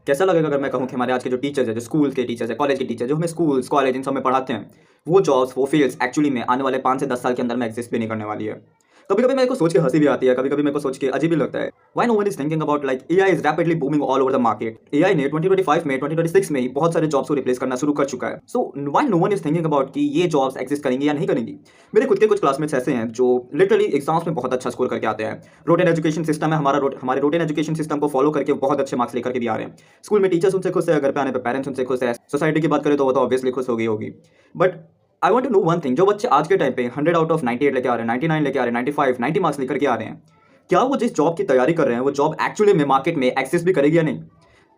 कैसा लगेगा अगर मैं कहूँ कि हमारे आज के जो टीचर्स हैं, जो स्कूल के टीचर्स हैं, कॉलेज के टीचर्स जो हमें स्कूल्स, कॉलेज इन सब में पढ़ाते हैं, वो जॉब्स, वो फील्ड्स एक्चुअली में आने वाले 5 से 10 साल के अंदर में एग्जिस्ट भी नहीं करने वाली है। कभी-कभी मेरे को सोच के हँसी भी आती है, कभी-कभी मेरे को सोच के अजीब भी लगता है। Why no one is thinking about like AI is rapidly booming all over the market. AI ने 2025 में, 2026 में ही बहुत सारे जॉब्स को रिप्लेस करना शुरू कर चुका है। So why no one is thinking about कि ये जॉब्स एग्जिस्ट करेंगी या नहीं करेंगी। मेरे खुद के कुछ क्लासमेट्स ऐसे हैं जो लिटरली एग्जाम्स में बहुत अच्छा स्कोर करके आते हैं। रोटेन एजुकेशन सिस्टम है हमारा, हमारे रोटेन एजुकेशन सिस्टम को फॉलो करके बहुत अच्छे मार्क्स लेकर के भी आ रहे हैं। स्कूल में टीचर्स उनसे खुश है, घर पे आने पे पेरेंट्स उनसे खुश है। सोसाइटी की बात करें तो वो तो ऑब्वियसली खुश होगी होगी। But I want to know one thing, जो बच्चे आज के टाइम पे 100 आउट ऑफ 98 लेके आ रहे हैं, 99 लेके आ रहे हैं, 95, 90 मार्क्स लेकर के आ रहे हैं, क्या वो जिस जॉब की तैयारी कर रहे हैं वो जॉब एक्चुअली में मार्केट में एक्सिस्ट भी करेगी या नहीं।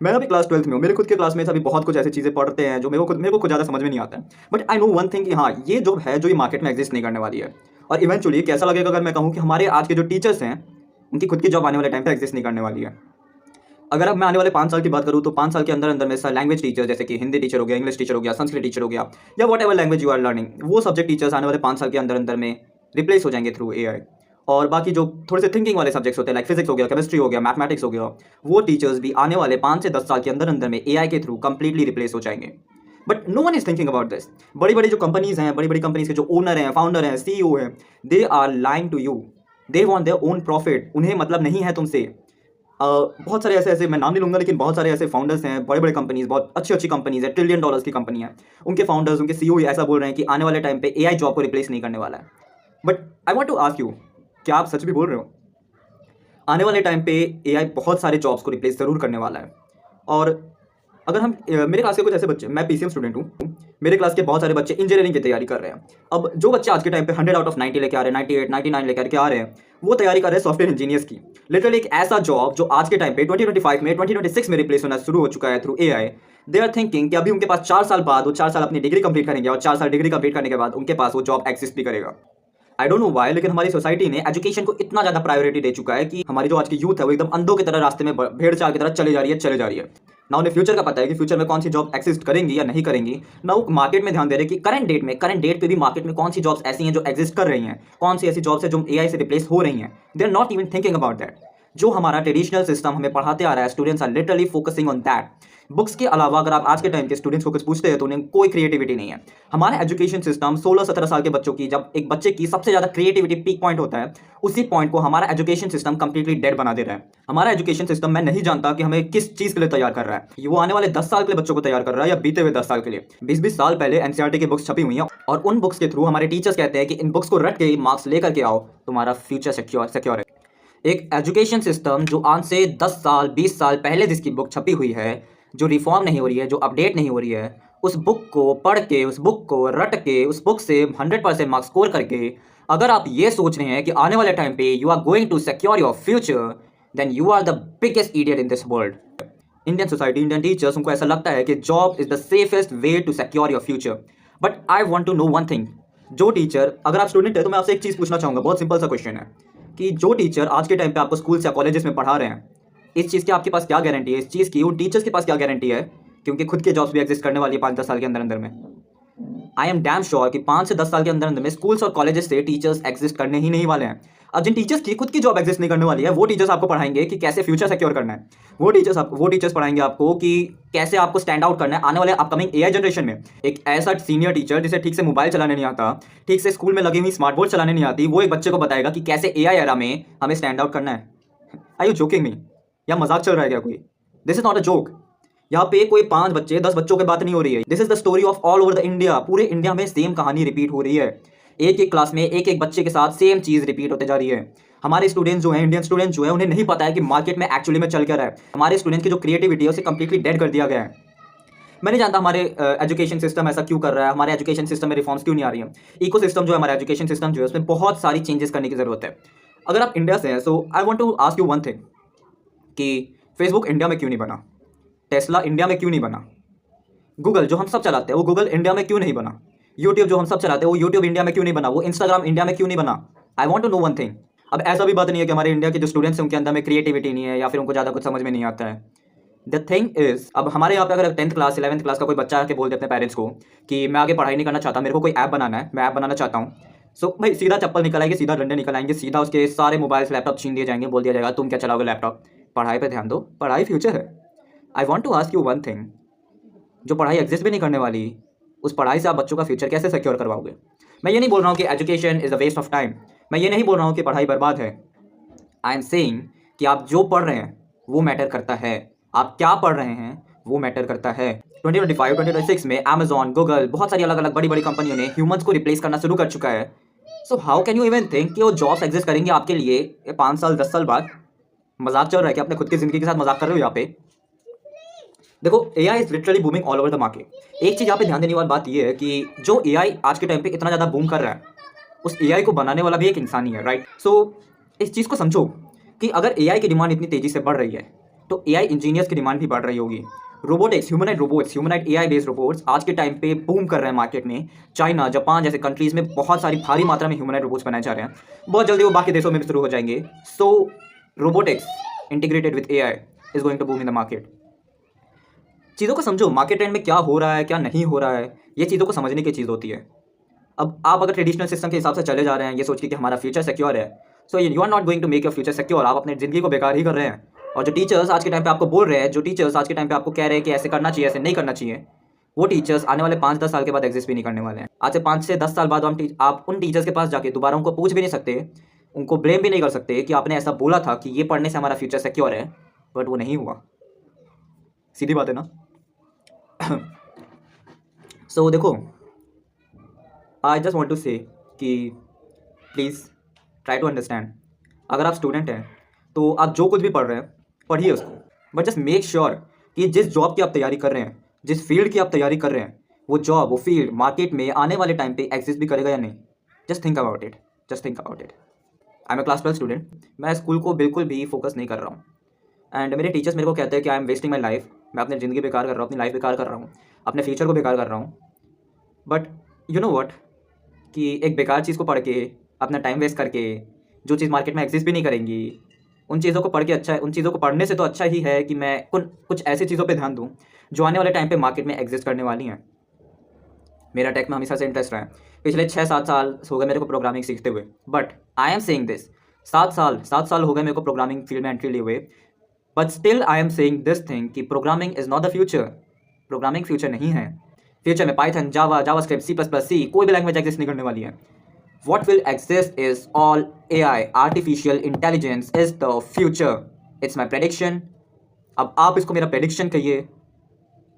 मैं अभी क्लास 12th में हूँ, मेरे खुद के क्लास में अभी बहुत कुछ ऐसी चीज़ें पढ़ते हैं जो मेरे को खुद ज़्यादा समझ में नहीं आता है। But I know one thing कि हाँ, ये जॉब है जो ये मार्केट में एग्जिस्ट नहीं करने वाली है। और इवेंचुअली कैसा लगेगा अगर मैं कहूँ कि हमारे आज के जो टीचर्स हैं उनकी खुद की जॉब आने वाले टाइम पे एग्जिस्ट नहीं करने वाली है। अगर अब मैं आने वाले 5 साल की बात करूँ तो 5 साल के अंदर अंदर में सर लैंग्वेज टीचर जैसे कि हिंदी टीचर हो गया, इंग्लिश टीचर हो गया, संस्कृत टीचर हो गया, या whatever language you are learning, वो सब्जेक्ट टीचर्स आने वाले 5 साल के अंदर अंदर में रिप्लेस हो जाएंगे थ्रू एआई। और बाकी जो थोड़े से थिंकिंग वाले सब्जेक्ट्स होते हैं, लाइक फिजिक्स हो गया, केमिस्ट्री हो गया, मैथमेटिक्स हो गया, वो टीचर्स भी आने वाले 5 से 10 साल के अंदर अंदर में एआई के थ्रू कंप्लीटली रिप्लेस हो जाएंगे। But no one is thinking about this. बड़ी बड़ी जो कंपनीज हैं, बड़ी बड़ी कंपनीज के जो ओनर हैं, फाउंडर हैं, सीईओ हैं, they are lying to you. They want their own profit. उन्हें मतलब नहीं है तुमसे। बहुत सारे ऐसे ऐसे मैं नाम नहीं लूंगा, लेकिन बहुत सारे ऐसे फाउंडर्स हैं, बड़े बड़े कंपनीज, बहुत अच्छी अच्छी कंपनीज है, ट्रिलियन डॉलर्स की कंपनी है, उनके फाउंडर्स, उनके सीईओ ऐसा बोल रहे हैं कि आने वाले टाइम पे एआई जॉब को रिप्लेस नहीं करने वाला है। But I want to ask you, क्या आप सच भी बोल रहे हो? आने वाले टाइम पे एआई बहुत सारे जॉब्स को रिप्लेस ज़रूर करने वाला है। और अगर हम मेरे क्लास के कुछ ऐसे बच्चे, मैं पीसीएम स्टूडेंट हूँ, मेरे क्लास के बहुत सारे बच्चे इंजीनियरिंग की तैयारी कर रहे हैं। अब जो बच्चे आज के टाइम पे 100 आउट ऑफ 90 लेके आ रहे हैं, 98, 99 लेकर के आ रहे हैं, वो तैयारी कर रहे हैं सॉफ्टवेयर इंजीनियर्स की। लिटरली एक ऐसा जॉब जो आज के टाइम पे 2025 में, 2026 में रिप्लेस होना शुरू हो चुका है through AI. They are thinking कि अभी उनके पास 4 साल बाद, वो 4 साल अपनी डिग्री कंप्लीट करेंगे और 4 साल डिग्री कंप्लीट करने के बाद उनके पास वो जॉब एक्सिस्ट भी करेगा। आई डोंट नो व्हाई, लेकिन हमारी सोसाइटी ने एजुकेशन को इतना ज़्यादा प्रायोरिटी दे चुका है कि हमारी जो आज की यूथ है वो एकदम अंधों की तरह रास्ते में भेड़ चाल की तरह चले जा रही है, चले जा रही है। ना उन्हें फ्यूचर का पता है कि फ्यूचर में कौन सी जॉब एक्सिस्ट करेंगी या नहीं करेंगी, ना वो मार्केट में ध्यान दे रहे कि करंट डेट पे भी मार्केट में कौन सी जॉब्स ऐसी हैं जो एग्जिस्ट कर रही हैं, कौन सी ऐसी जॉब्स है जो एआई से रिप्लेस हो रही हैं। They are not even thinking about that. जो हमारा ट्रेडिशनल सिस्टम हमें पढ़ाते आ रहा है, students are literally focusing on that. Books के अलावा अगर आप आज के टाइम के स्टूडेंट्स को कुछ पूछते हैं तो उन्हें कोई क्रिएटिविटी नहीं है। हमारा एजुकेशन सिस्टम 16-17 साल के बच्चों की, जब एक बच्चे की सबसे ज़्यादा क्रिएटिविटी पीक पॉइंट होता है, उसी पॉइंट को हमारा एजुकेशन सिस्टम कंप्लीटली डेड बना दे रहा है। हमारा एजुकेशन सिस्टम, मैं नहीं जानता कि हमें किस चीज़ के लिए तैयार कर रहा है। वो आने वाले 10 साल के लिए बच्चों को तैयार कर रहा है या बीते हुए 10 साल के लिए। 20-20 साल पहले एनसीईआरटी की बुक्स छपी हुई हैं और उन बुक्स के थ्रू हमारे टीचर्स कहते हैं कि इन बुक्स को रट के मार्क्स लेकर के आओ, तुम्हारा फ्यूचर सिक्योर है। एक एजुकेशन सिस्टम जो आज से 10 साल 20 साल पहले जिसकी बुक छपी हुई है, जो रिफॉर्म नहीं हो रही है, जो अपडेट नहीं हो रही है, उस बुक को पढ़ के, उस बुक को रट के, उस बुक से 100% मार्क्स स्कोर करके अगर आप ये सोच रहे हैं कि आने वाले टाइम पे you are going to secure your future, then you are the biggest idiot in this world. Indian society, Indian teachers, उनको ऐसा लगता है कि job is the safest way to secure your future. But I want to know one thing, जो teacher, अगर आप student है तो मैं आपसे एक चीज़ पूछना चाहूँगा, बहुत सिंपल सा क्वेश्चन है कि जो टीचर आज के टाइम पे आपको स्कूल्स या कॉलेजेस में पढ़ा रहे हैं, इस चीज़ की आपके पास क्या गारंटी है, इस चीज़ की उन टीचर्स के पास क्या गारंटी है कि उनकी खुद के जॉब्स भी एग्जिस्ट करने वाली है 5-10 साल के अंदर अंदर में। आई एम डैम श्योर कि 5 से 10 साल के अंदर अंदर में स्कूल्स और कॉलेजेस से टीचर्स एग्जिस्ट करने ही नहीं वाले हैं। अब जिन टीचर्स की खुद की जॉब एग्जिस्ट नहीं करने वाली है, वो टीचर्स आपको पढ़ाएंगे कि कैसे फ्यूचर सिक्योर करना है। वो टीचर्स पढ़ाएंगे आपको कि कैसे आपको स्टैंड आउट करना है आने वाले अपकमिंग एआई जनरेशन में। एक ऐसा सीनियर टीचर जिसे ठीक से मोबाइल चलाने नहीं आता, ठीक से स्कूल में लगी हुई स्मार्ट बोर्ड चलाने नहीं आती, वो एक बच्चे को बताएगा कि कैसे एआई एरा में हमें स्टैंड आउट करना है। आर यू जोकिंग मी? या मजाक चल रहा है क्या कोई? This is not a joke. यहाँ पे कोई 5 बच्चे 10 बच्चों की बात नहीं हो रही है। This is the story of all over the India. पूरे इंडिया में सेम कहानी रिपीट हो रही है। एक एक क्लास में एक एक बच्चे के साथ सेम चीज़ रिपीट होते जा रही है। हमारे स्टूडेंट्स जो हैं, इंडियन स्टूडेंट्स जो है, उन्हें नहीं पता है कि मार्केट में एक्चुअली में चल क्या रहा है। हमारे स्टूडेंट्स की जो क्रिएटिविटी है उसे कंप्लीटली डेड कर दिया गया है। मैं नहीं जानता हमारे एजुकेशन सिस्टम ऐसा क्यों कर रहा है, हमारे एजुकेशन सिस्टम में रिफॉर्म्स क्यों नहीं आ रही है। इको सिस्टम जो है, हमारा एजुकेशन सिस्टम जो है, उसमें बहुत सारी चेंजेस करने की ज़रूरत है। अगर आप इंडिया से हैं, so I want to ask you one thing कि फेसबुक इंडिया में क्यों नहीं बना, टेस्ला इंडिया में क्यों नहीं बना, गूगल जो हम सब चलाते हैं वो गूगल इंडिया में क्यों नहीं बना, यूट्यूब जो हम सब चलाते हैं वो यूट्यूब इंडिया में क्यों नहीं बना, वो इंस्टाग्राम इंडिया में क्यों नहीं बना। I want to know one thing. अब ऐसा भी बात नहीं है कि हमारे इंडिया के जो स्टूडेंट्स हैं उनके अंदर में क्रिएटिविटी नहीं है या फिर उनको ज़्यादा कुछ समझ में नहीं आता है। द थिंग इज, अब हमारे यहाँ पे अगर 10th क्लास 11th क्लास का कोई बच्चा आके बोल दे अपने पेरेंट्स को कि मैं आगे पढ़ाई नहीं करना चाहता, मेरे को कोई ऐप बनाना है, मैं ऐप बनाना चाहता हूँ, सो भाई सीधा चप्पल निकल आएंगे, सीधा डंडे निकल आएंगे, सीधा उसके सारे मोबाइल्स लैपटॉप छीन दिए जाएंगे, बोल दिया जाएगा तुम क्या चलाओगे लैपटॉप, पढ़ाई पे ध्यान दो, पढ़ाई फ्यूचर है। I want to ask you one thing, जो पढ़ाई एग्जिस्ट भी नहीं करने वाली, उस पढ़ाई से आप बच्चों का फ्यूचर कैसे सिक्योर करवाओगे? मैं ये नहीं बोल रहा हूँ कि education is a waste of time, मैं ये नहीं बोल रहा हूँ कि पढ़ाई बर्बाद है। आई एम सेइंग कि आप जो पढ़ रहे हैं वो मैटर करता है, आप क्या पढ़ रहे हैं वो मैटर करता है। 2025 2026 में अमेजॉन, गूगल, बहुत सारी अलग अलग बड़ी बड़ी कंपनियों ने ह्यूमंस को रिप्लेस करना शुरू कर चुका है। So how can you even think कि वो जॉब्स एग्जिस्ट करेंगे आपके लिए 5 साल 10 साल बाद? मजाक चल रहा है कि अपने खुद की ज़िंदगी के साथ मजाक कर रहे हो यहाँ पे? देखो, AI is literally booming all over the market. एक चीज़ यहाँ पे ध्यान देने वाली बात ये है कि जो एआई आज के टाइम पे इतना ज़्यादा बूम कर रहा है, उस एआई को बनाने वाला भी एक इंसान ही है, राइट? सो इस चीज़ को समझो कि अगर एआई की डिमांड इतनी तेज़ी से बढ़ रही है तो एआई इंजीनियर्स की डिमांड भी बढ़ रही होगी। Robotics, humanoid robots, humanoid AI based robots आज के टाइम पे बूम कर रहे हैं मार्केट में। चाइना, जापान जैसे कंट्रीज़ में बहुत सारी भारी मात्रा में ह्यूमनाइड रोबोट्स बनाए जा रहे हैं। बहुत जल्दी वो बाकी देशों में भी शुरू हो जाएंगे। So robotics integrated with AI is going to boom in the market. चीज़ों को समझो, मार्केट ट्रेंड में क्या हो रहा है क्या नहीं हो रहा है, ये चीज़ों को समझने की चीज़ होती है। अब आप अगर ट्रेडिशनल सिस्टम के हिसाब से चले जा रहे हैं ये सोच के कि हमारा फ्यूचर सिक्योर है, so you are not going to make your future secure. आप अपनी ज़िंदगी को बेकार ही कर रहे हैं। और जो टीचर्स आज के टाइम पे आपको बोल रहे हैं, जो टीचर्स आज के टाइम पे आपको कह रहे हैं कि ऐसे करना चाहिए, ऐसे नहीं करना चाहिए, वो टीचर्स आने वाले 5-10 साल के बाद एग्जिस्ट भी नहीं करने वाले हैं। आज से 5 से 10 साल बाद आप उन टीचर्स के पास जाके दोबारा उनको पूछ भी नहीं सकते, उनको ब्लेम भी नहीं कर सकते कि आपने ऐसा बोला था कि ये पढ़ने से हमारा फ्यूचर सिक्योर है, बट वो नहीं हुआ। सीधी बात है ना? सो देखो, आई जस्ट वॉन्ट टू से कि प्लीज़ ट्राई टू अंडरस्टैंड। अगर आप स्टूडेंट हैं तो आप जो कुछ भी पढ़ रहे हैं पढ़िए उसको, बट जस्ट मेक श्योर कि जिस जॉब की आप तैयारी कर रहे हैं, जिस फील्ड की आप तैयारी कर रहे हैं, वो जॉब, वो फील्ड मार्केट में आने वाले टाइम पे एग्जिस्ट भी करेगा या नहीं। Just think about it, just think about it. I am a class 12 student, मैं स्कूल को बिल्कुल भी फोकस नहीं कर रहा हूँ। एंड मेरे टीचर्स मेरे को कहते हैं कि I am wasting my life, मैं अपनी ज़िंदगी बेकार कर रहा हूँ, अपनी लाइफ बेकार कर रहा हूँ, अपने फ्यूचर को बेकार कर रहा हूँ। बट यू नो वट, कि एक बेकार चीज़ को पढ़ के, अपना टाइम वेस्ट करके, जो चीज़ मार्केट में एग्जिस्ट भी नहीं करेंगी, उन चीज़ों को पढ़ के अच्छा है, उन चीज़ों को पढ़ने से तो अच्छा ही है कि मैं कुछ ऐसी चीज़ों पे ध्यान दूँ जो आने वाले टाइम पे मार्केट में एग्जिस्ट करने वाली हैं। मेरा टेक में हमेशा से इंटरेस्ट रहा है। पिछले 6-7 साल हो गए मेरे को प्रोग्रामिंग सीखते हुए, but I am saying this, 7 साल हो गए मेरे को प्रोग्रामिंग फील्ड में एंट्री लिए हुए, but still I am saying this thing कि programming is not the future. Programming future नहीं है। फ्यूचर में पाइथन, जावा, जावास्क्रिप्ट, सी++, कोई भी लैंग्वेज एग्जिस्ट नहीं करने वाली है। What will exist is all AI, artificial intelligence is the future. It's my prediction. अब आप इसको मेरा prediction कहिए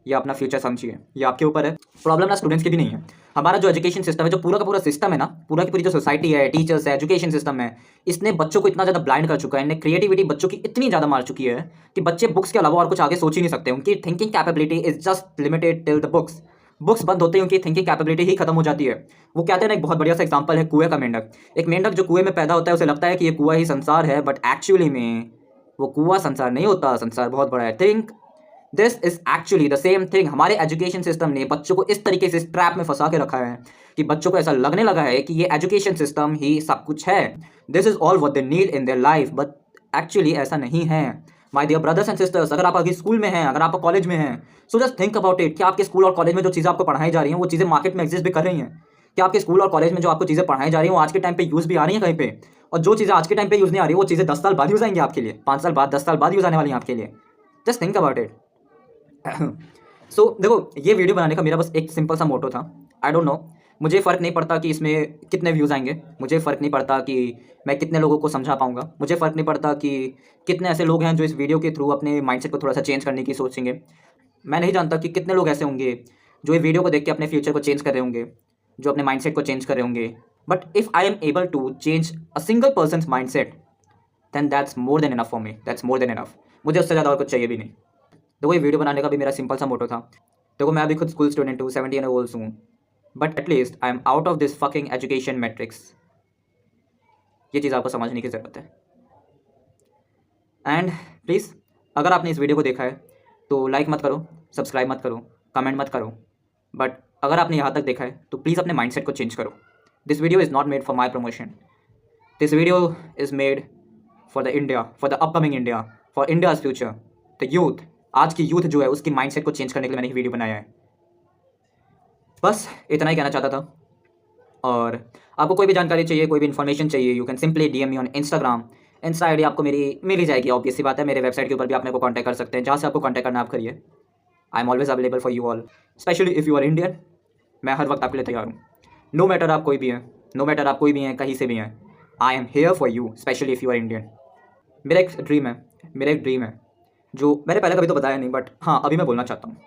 या अपना फ्यूचर समझिए, ये आपके ऊपर है। प्रॉब्लम ना स्टूडेंट्स की भी नहीं है। हमारा जो एजुकेशन सिस्टम है, जो पूरा का पूरा सिस्टम है ना, पूरा की पूरी जो सोसाइटी है, टीचर्स है, एजुकेशन सिस्टम है, इसने बच्चों को इतना ज़्यादा ब्लाइंड कर चुका है, इन्हें क्रिएटिविटी बच्चों की इतनी ज़्यादा मार चुकी है कि बच्चे बुक्स के अलावा और कुछ आगे सोच ही नहीं सकते। उनकी thinking capability is just limited till the books. Books बंद होते ही उनकी थिंकिंग कैपेबिलिटी ही खत्म हो जाती है। वो कहते हैं ना, एक बहुत बढ़िया सा एग्जांपल है कुएं का मेंढक। एक मेंढक जो कुएं में पैदा होता है उसे लगता है कि ये कुआं ही संसार है, बट एक्चुअली में वो कुआं संसार नहीं होता, संसार बहुत बड़ा है। Think this is actually the same thing. हमारे एजुकेशन सिस्टम ने बच्चों को इस तरीके से इस ट्रैप में फंसा के रखा है कि बच्चों को ऐसा लगने लगा है कि ये एजुकेशन सिस्टम ही सब कुछ है। This is all what they need in their life, but actually ऐसा नहीं है। My dear brothers and sisters, अगर आप अभी स्कूल में हैं, अगर आप कॉलेज में हैं, so just think about it कि आपके स्कूल और कॉलेज में जो चीज़ें आपको पढ़ाई जा रही हैं वो चीज़ें मार्केट में एग्जिस्ट भी कर रही हैं। क्या आपके स्कूल और कॉलेज में जो आपको चीज़ें पढ़ाई जा रही हैं वो आज के टाइम पे यूज़ भी आ रही हैं कहीं पे? और जो चीज़ें आज के टाइम पे यूज़ नहीं आ रही वो चीज़ें 10 साल बाद यूज़ आएंगी आपके लिए, 5 साल बाद, 10 साल बाद यूज़ आने वाली हैं आपके लिए। Just think about it. So देखो, ये वीडियो बनाने का मेरा बस एक सिंपल सा मोटो था। आई डोंट नो, मुझे फ़र्क नहीं पड़ता कि इसमें कितने व्यूज़ आएंगे, मुझे फ़र्क नहीं पड़ता कि मैं कितने लोगों को समझा पाऊंगा, मुझे फ़र्क नहीं पड़ता कि कितने ऐसे लोग हैं जो इस वीडियो के थ्रू अपने माइंडसेट को थोड़ा सा चेंज करने की सोचेंगे। मैं नहीं जानता कि कितने लोग ऐसे होंगे जो ये वीडियो को देख के अपने फ्यूचर को चेंज कर रहे होंगे, जो अपने माइंडसेट को चेंज कर रहे होंगे। But if I am able to change a single person's mindset, then that's more than enough for me, that's more than enough. मुझे उससे ज़्यादा और कुछ चाहिए भी नहीं। देखो, ये वीडियो बनाने का भी मेरा सिंपल सा मोटो था। देखो, मैं अभी खुद स्कूल स्टूडेंट हूँ, 17 ईयर्स हूँ, but at least I am out of this fucking education matrix. ये चीज़ आपको समझने की ज़रूरत है। एंड प्लीज़, अगर आपने इस वीडियो को देखा है तो लाइक मत करो, सब्सक्राइब मत करो, कमेंट मत करो, बट अगर आपने यहाँ तक देखा है तो प्लीज़ अपने माइंडसेट को चेंज करो। This video is not made for my promotion, this video is made for the India, for the upcoming India, for India's future, the youth. आज की यूथ जो है उसकी माइंडसेट को चेंज करने के लिए मैंने ये वीडियो बनाया है। बस इतना ही कहना चाहता था। और आपको कोई भी जानकारी चाहिए, कोई भी इन्फॉर्मेशन चाहिए, you can simply DM me on Instagram Insta ID आपको मेरी मिल ही जाएगी, ऑब्वियस सी बात है। मेरे वेबसाइट के ऊपर भी आप मेरे को कॉन्टैक्ट कर सकते हैं, जहाँ से आपको कॉन्टैक्ट करना आप करिए। I am always available for you all, specially if you are Indian. मैं हर वक्त आपके लिए तैयार हूँ, नो मैटर आप कोई भी हैं, नो मैटर आप कोई भी हैं, कहीं से भी हैं। I am here for you, specially if you are Indian. मेरा एक ड्रीम है, मेरा एक ड्रीम है जो मैंने पहले कभी तो बताया नहीं, बट हाँ अभी मैं बोलना चाहता हूँ।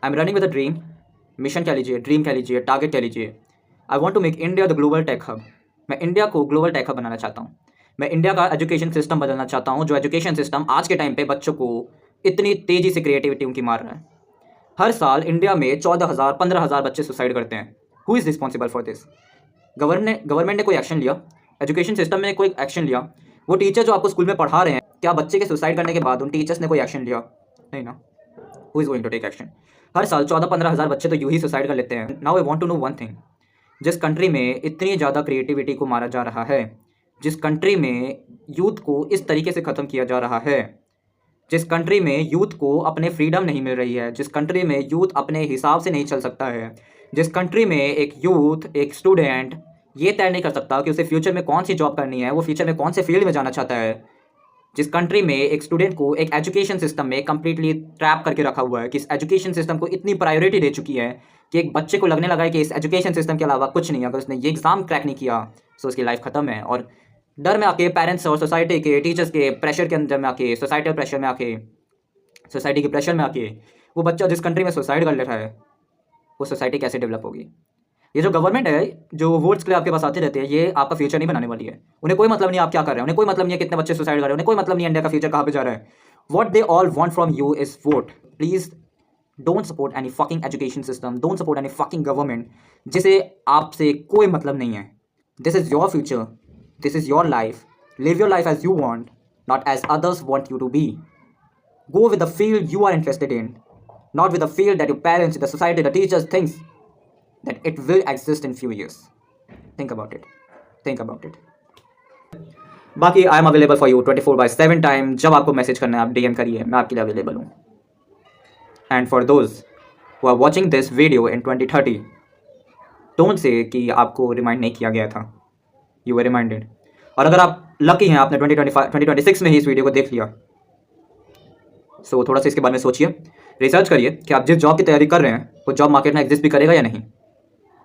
I am running with a dream, mission कह लीजिए, ड्रीम कह लीजिए, टारगेट कह लीजिए। I want to make India the global tech hub. मैं इंडिया को ग्लोबल टेक हब बनाना चाहता हूँ। मैं इंडिया का एजुकेशन सिस्टम बदलना चाहता हूँ, जो एजुकेशन सिस्टम आज के टाइम पे बच्चों को इतनी तेज़ी से क्रिएटिविटी उनकी मार रहा है। हर साल इंडिया में 14,000 15,000 बच्चे सुसाइड करते हैं। Who is responsible for this? Government ने कोई एक्शन लिया? एजुकेशन सिस्टम ने कोई एक्शन लिया? वो टीचर जो आपको स्कूल में पढ़ा रहे हैं, क्या बच्चे के सुसाइड करने के बाद उन टीचर्स ने कोई एक्शन लिया? नहीं ना। Who is going to take action? हर साल 14-15,000 बच्चे तो यूँ ही सुसाइड कर लेते हैं। Now I want to know one thing, जिस कंट्री में इतनी ज़्यादा क्रिएटिविटी को मारा जा रहा है, जिस कंट्री में यूथ को इस तरीके से ख़त्म किया जा रहा है, जिस कंट्री में यूथ को अपने फ्रीडम नहीं मिल रही है, जिस कंट्री में यूथ अपने हिसाब से नहीं चल सकता है, जिस कंट्री में एक यूथ, एक स्टूडेंट ये तय नहीं कर सकता कि उसे फ्यूचर में कौन सी जॉब करनी है, वो फ्यूचर में कौन से फील्ड में जाना चाहता है, जिस कंट्री में एक स्टूडेंट को एक एजुकेशन सिस्टम में कम्प्लीटली ट्रैप करके रखा हुआ है, कि इस एजुकेशन सिस्टम को इतनी प्रायोरिटी दे चुकी है कि एक बच्चे को लगने लगा है कि इस एजुकेशन सिस्टम के अलावा कुछ नहीं है, अगर उसने ये एग्ज़ाम क्रैक नहीं किया तो उसकी लाइफ ख़त्म है। और डर में आके, पेरेंट्स और सोसाइटी के, टीचर्स के प्रेशर के अंदर में आके, सोसाइटी प्रेशर में आके, सोसाइटी के प्रेशर में आके वो बच्चा जिस कंट्री में सुसाइड कर ले रहा है, वो सोसाइटी कैसे डेवलप होगी? ये जो गवर्नमेंट है, जो वोट्स के लिए आपके पास आते रहते हैं, ये आपका फ्यूचर नहीं बनाने वाली है। उन्हें कोई मतलब नहीं आप क्या कर रहे हैं, उन्हें कोई मतलब नहीं है कितने बच्चे सुसाइड कर रहे हैं, उन्हें कोई मतलब नहीं है इंडिया का फ्यूचर कहाँ पे जा रहा है। What they all want from you is vote. Please don't support any fucking education system, don't support any fucking government जिसे आपसे कोई मतलब नहीं है। This is your future, this is your life, live your life as you want, not as others want you to be. Go with the field you are interested in, not with the field that your parents, the society, the teachers thinks that it will exist in few years. Think about it. Think about it. बाकी I am available for you 24/7 time. जब आपको message करना है आप DM करिए, मैं आपके लिए अवेलेबल हूँ। And for those who are watching this video in 2030, don't say कि आपको रिमाइंड नहीं किया गया था, यू वर रिमाइंडेड। और अगर आप लकी हैं, आपने 2026 में ही इस वीडियो को देख लिया, सो थोड़ा सा इसके बारे में सोचिए, रिसर्च करिए कि आप जिस जॉब की तैयारी कर रहे हैं वो जॉब मार्केट में एग्जिस्ट भी करेगा या नहीं।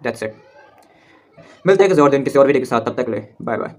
That's it. मिलते हैं किसी और दिन किसी और वीडियो के साथ, तब तक ले बाय बाय।